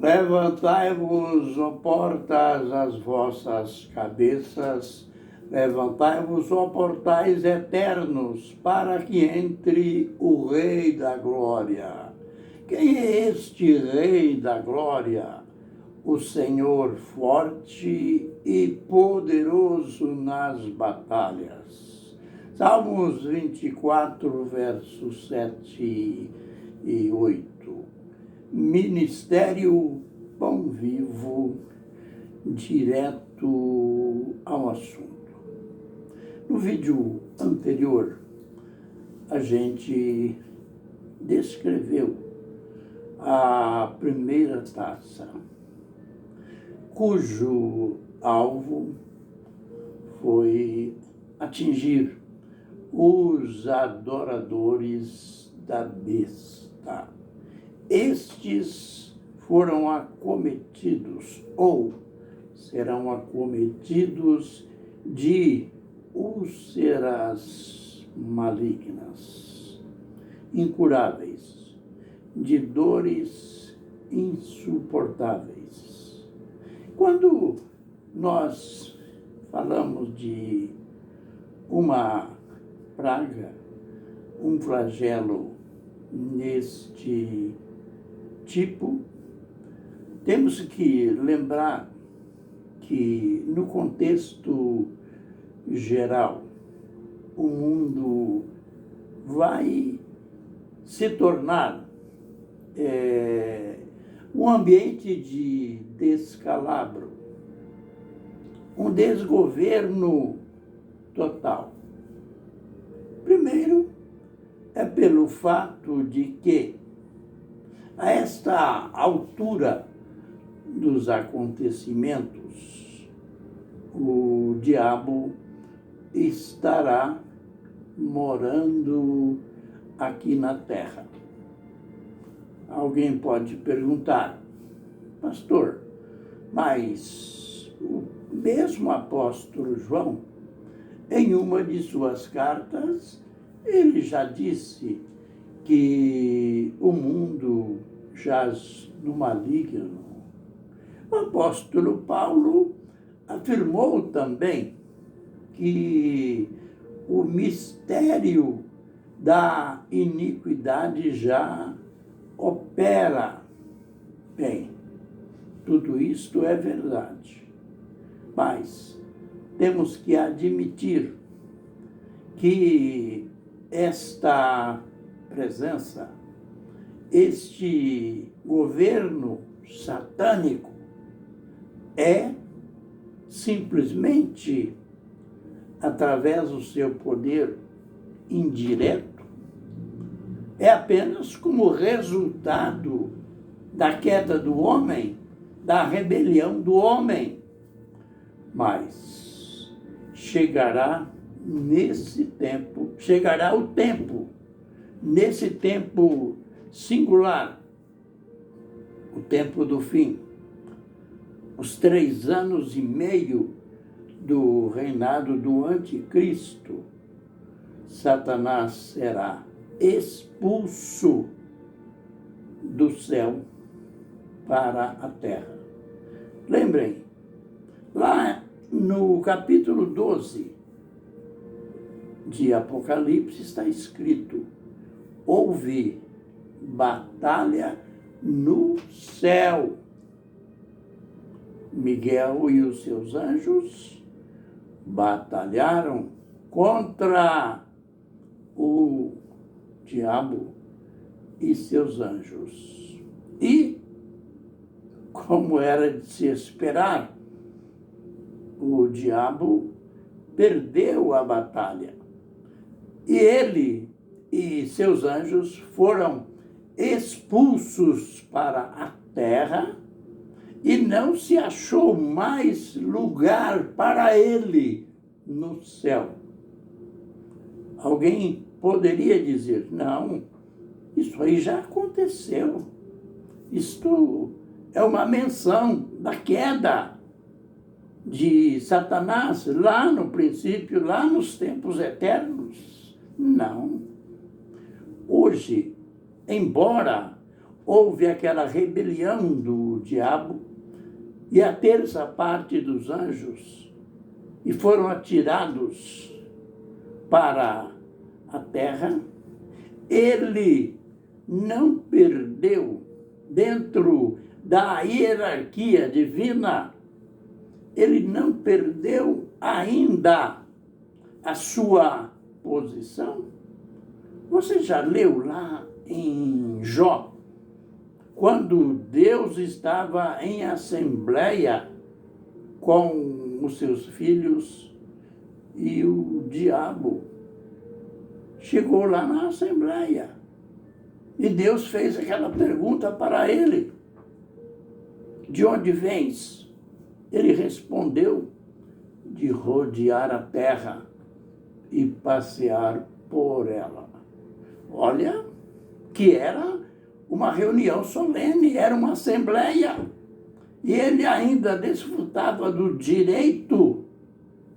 Levantai-vos, ó portas, as vossas cabeças, levantai-vos, ó portais eternos, para que entre o Rei da Glória. Quem é este Rei da Glória? O Senhor forte e poderoso nas batalhas. Salmos 24, versos 7 e 8. Ministério Pão Vivo, direto ao assunto. No vídeo anterior, a gente descreveu a primeira taça, cujo alvo foi atingir os adoradores da besta. Estes foram acometidos, ou serão acometidos, de úlceras malignas, incuráveis, de dores insuportáveis. Quando nós falamos de uma praga, um flagelo neste tipo, temos que lembrar que, no contexto geral, o mundo vai se tornar um ambiente de descalabro, um desgoverno total. Primeiro, é pelo fato de que, a esta altura dos acontecimentos, o diabo estará morando aqui na Terra. Alguém pode perguntar: pastor, mas o mesmo apóstolo João, em uma de suas cartas, ele já disse que o mundo jaz no maligno. O apóstolo Paulo afirmou também que o mistério da iniquidade já opera. Bem, tudo isto é verdade, mas temos que admitir que esta presença, este governo satânico, é simplesmente, através do seu poder indireto, é apenas como resultado da queda do homem, da rebelião do homem. Mas chegará o tempo, nesse tempo singular, o tempo do fim, os 3 anos e meio do reinado do anticristo, Satanás será expulso do céu para a terra. Lembrem, lá no capítulo 12 de Apocalipse está escrito: houve batalha no céu. Miguel e os seus anjos batalharam contra o diabo e seus anjos. E, como era de se esperar, o diabo perdeu a batalha. E ele e seus anjos foram expulsos para a terra e não se achou mais lugar para ele no céu. Alguém poderia dizer: não, isso aí já aconteceu. Isto é uma menção da queda de Satanás lá no princípio, lá nos tempos eternos. Não. Hoje, embora houve aquela rebelião do diabo e a terça parte dos anjos e foram atirados para a terra, ele não perdeu dentro da hierarquia divina, ele não perdeu ainda a sua posição. Você já leu lá em Jó, quando Deus estava em assembleia com os seus filhos e o diabo chegou lá na assembleia e Deus fez aquela pergunta para ele: de onde vens? Ele respondeu: de rodear a terra e passear por ela. Olha, que era uma reunião solene, era uma assembleia. E ele ainda desfrutava do direito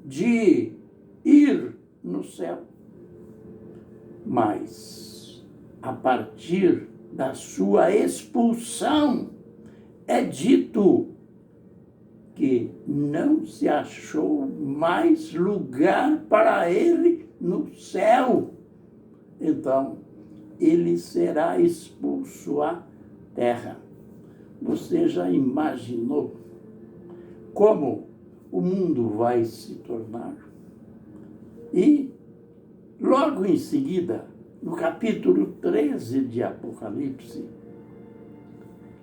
de ir no céu. Mas, a partir da sua expulsão, é dito que não se achou mais lugar para ele no céu. Então, ele será expulso à terra. Você já imaginou como o mundo vai se tornar? E, logo em seguida, no capítulo 13 de Apocalipse,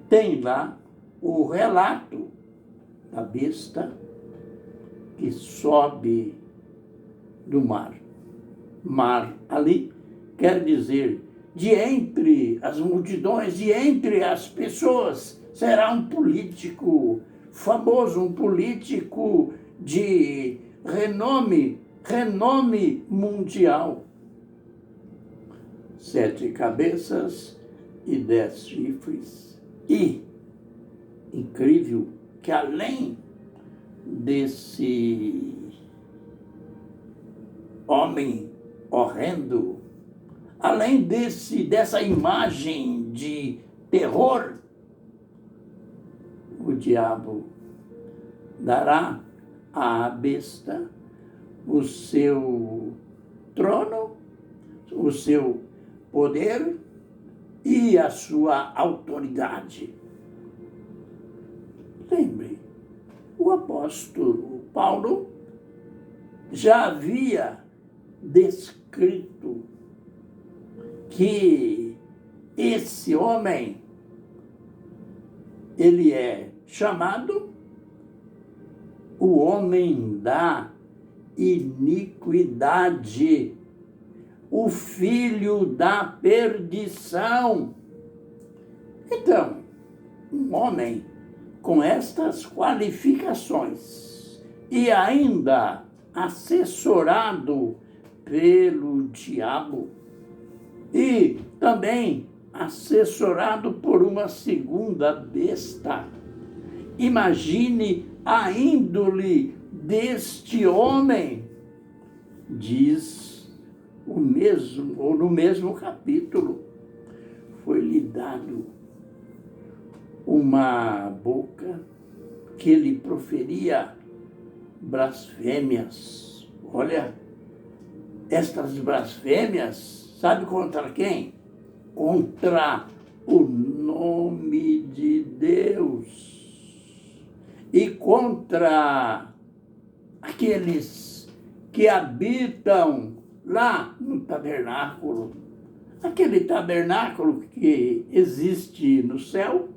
tem lá o relato da besta que sobe do mar. Mar ali quer dizer, de entre as multidões, de entre as pessoas, será um político famoso, um político de renome mundial. 7 cabeças e 10 chifres. E, incrível, que além desse homem horrendo, além dessa imagem de terror, o diabo dará à besta o seu trono, o seu poder e a sua autoridade. Lembre, o apóstolo Paulo já havia descrito que esse homem, ele é chamado o homem da iniquidade, o filho da perdição. Então, um homem com estas qualificações e ainda assessorado pelo diabo e também assessorado por uma segunda besta. Imagine a índole deste homem. Diz o mesmo, ou no mesmo capítulo, foi-lhe dado uma boca que ele proferia blasfêmias. Olha, estas blasfêmias, sabe contra quem? Contra o nome de Deus e contra aqueles que habitam lá no tabernáculo, aquele tabernáculo que existe no céu,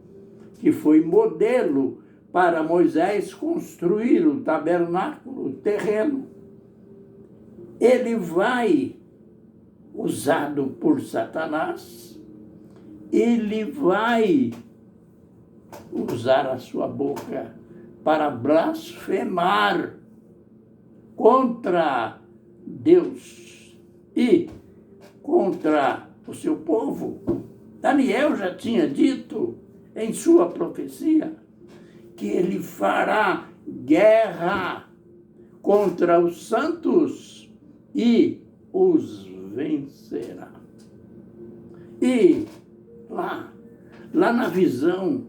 que foi modelo para Moisés construir o tabernáculo terreno. Ele vai, usado por Satanás, ele vai usar a sua boca para blasfemar contra Deus e contra o seu povo. Daniel já tinha dito em sua profecia que ele fará guerra contra os santos e os vencerá. E lá, lá na visão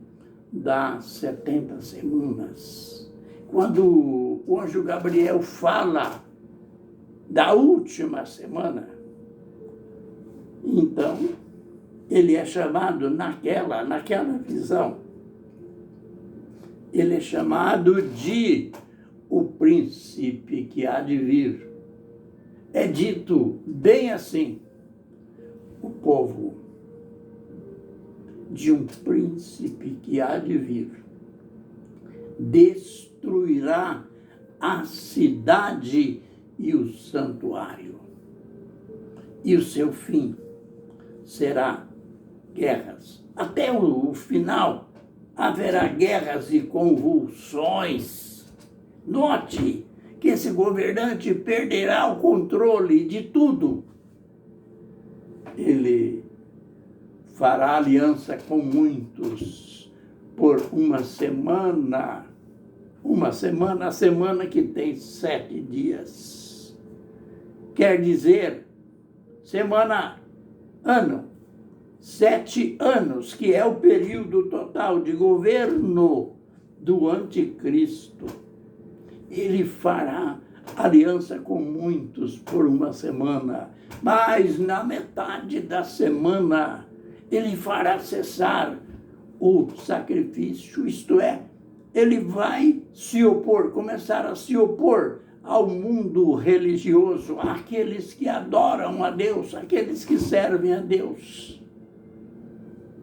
das 70 semanas, quando o anjo Gabriel fala da última semana, então ele é chamado naquela visão, ele é chamado de o príncipe que há de vir. É dito bem assim, o povo de um príncipe que há de vir destruirá a cidade e o santuário. E o seu fim será guerras. Até o final haverá guerras e convulsões. Note que esse governante perderá o controle de tudo. Ele fará aliança com muitos por uma semana. A semana que tem 7 dias. Quer dizer, ano. 7 anos, que é o período total de governo do anticristo. Ele fará aliança com muitos por uma semana, mas na metade da semana ele fará cessar o sacrifício, isto é, ele vai começar a se opor ao mundo religioso, àqueles que adoram a Deus, àqueles que servem a Deus.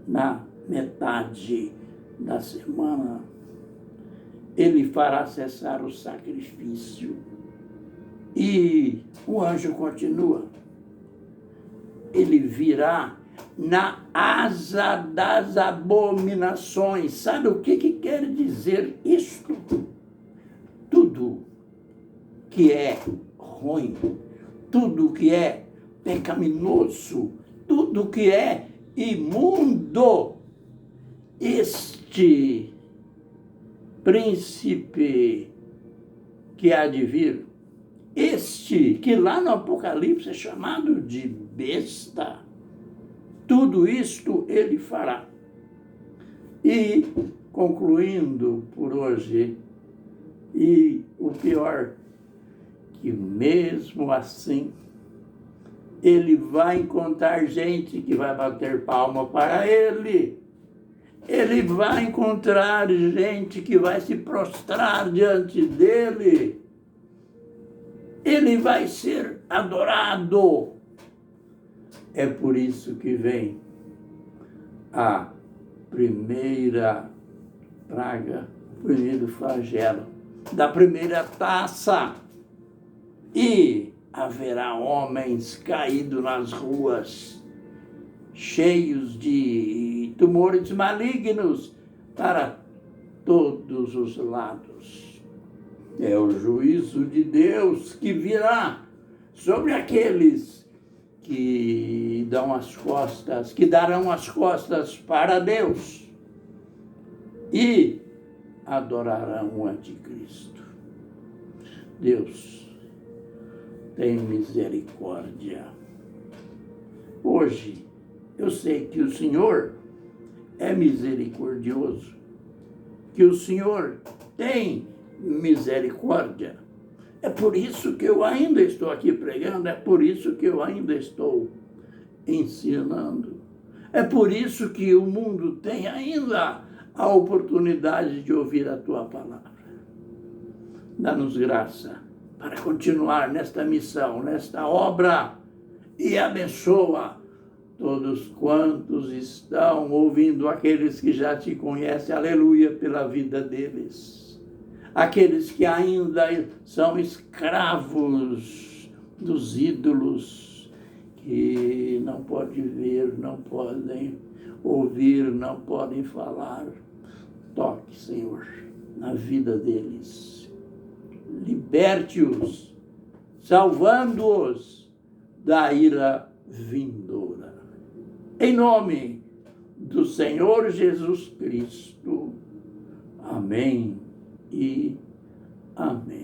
Na metade da semana, ele fará cessar o sacrifício. E o anjo continua. Ele virá na asa das abominações. Sabe o que quer dizer isto? Tudo que é ruim, tudo que é pecaminoso, tudo que é imundo, este príncipe que há de vir, este que lá no Apocalipse é chamado de besta, tudo isto ele fará. E, concluindo por hoje, e o pior, que mesmo assim, ele vai encontrar gente que vai bater palma para ele. Ele vai encontrar gente que vai se prostrar diante dele. Ele vai ser adorado. É por isso que vem a primeira praga, o primeiro flagelo da primeira taça. E haverá homens caídos nas ruas, cheios de tumores malignos para todos os lados. É o juízo de Deus que virá sobre aqueles que darão as costas para Deus e adorarão o anticristo. Deus, tem misericórdia. Hoje, eu sei que o Senhor é misericordioso, que o Senhor tem misericórdia. É por isso que eu ainda estou aqui pregando, é por isso que eu ainda estou ensinando. É por isso que o mundo tem ainda a oportunidade de ouvir a tua palavra. Dá-nos graça para continuar nesta missão, nesta obra, e abençoa todos quantos estão ouvindo, aqueles que já te conhecem, aleluia, pela vida deles. Aqueles que ainda são escravos dos ídolos, que não podem ver, não podem ouvir, não podem falar. Toque, Senhor, na vida deles. Liberte-os, salvando-os da ira vindoura. Em nome do Senhor Jesus Cristo. Amém e amém.